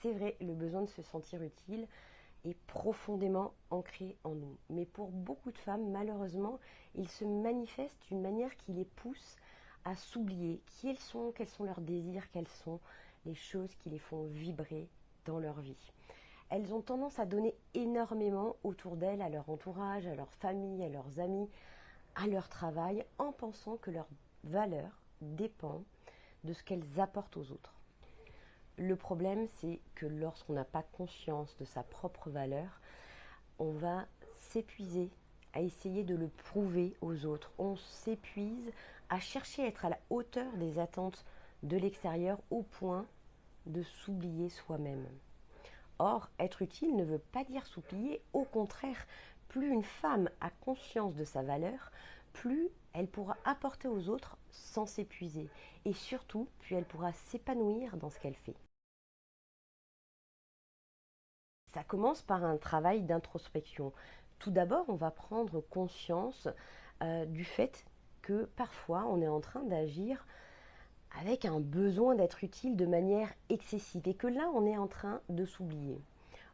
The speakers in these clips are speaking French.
C'est vrai, le besoin de se sentir utile est profondément ancré en nous. Mais pour beaucoup de femmes, malheureusement, il se manifeste d'une manière qui les pousse à s'oublier qui elles sont, quels sont leurs désirs, quelles sont les choses qui les font vibrer dans leur vie. Elles ont tendance à donner énormément autour d'elles, à leur entourage, à leur famille, à leurs amis, à leur travail, en pensant que leur valeur dépend de ce qu'elles apportent aux autres. Le problème, c'est que lorsqu'on n'a pas conscience de sa propre valeur, on va s'épuiser à essayer de le prouver aux autres. On s'épuise à chercher à être à la hauteur des attentes de l'extérieur au point de s'oublier soi-même. Or, être utile ne veut pas dire s'oublier, au contraire, plus une femme a conscience de sa valeur, plus elle pourra apporter aux autres sans s'épuiser. Et surtout, plus elle pourra s'épanouir dans ce qu'elle fait. Ça commence par un travail d'introspection. Tout d'abord, on va prendre conscience du fait que parfois on est en train d'agir avec un besoin d'être utile de manière excessive et que là, on est en train de s'oublier.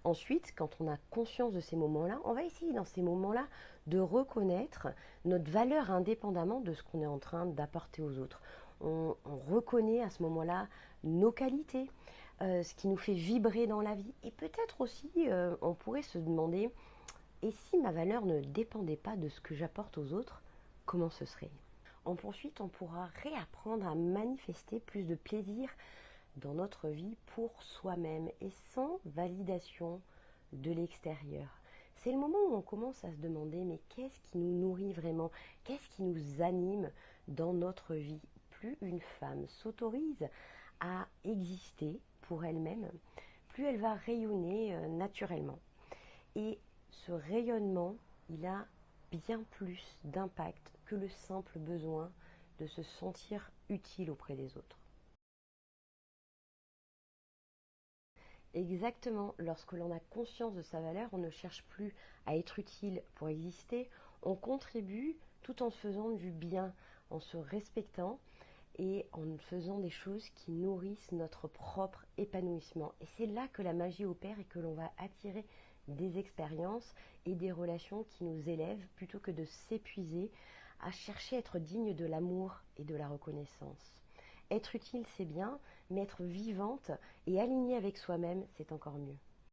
Ensuite, quand on a conscience de ces moments-là, on va essayer dans ces moments-là de reconnaître notre valeur indépendamment de ce qu'on est en train d'apporter aux autres. On reconnaît à ce moment-là nos qualités, ce qui nous fait vibrer dans la vie. Et peut-être aussi, on pourrait se demander, et si ma valeur ne dépendait pas de ce que j'apporte aux autres, comment ce serait? Ensuite, on pourra réapprendre à manifester plus de plaisir dans notre vie pour soi-même et sans validation de l'extérieur. C'est le moment où on commence à se demander mais qu'est-ce qui nous nourrit vraiment? Qu'est-ce qui nous anime dans notre vie? Plus une femme s'autorise à exister pour elle-même, plus elle va rayonner naturellement. Et ce rayonnement, il a bien plus d'impact que le simple besoin de se sentir utile auprès des autres. Exactement, lorsque l'on a conscience de sa valeur, on ne cherche plus à être utile pour exister, on contribue tout en se faisant du bien, en se respectant et en faisant des choses qui nourrissent notre propre épanouissement. Et c'est là que la magie opère et que l'on va attirer des expériences et des relations qui nous élèvent plutôt que de s'épuiser à chercher à être digne de l'amour et de la reconnaissance. Être utile, c'est bien, mais être vivante et alignée avec soi-même, c'est encore mieux.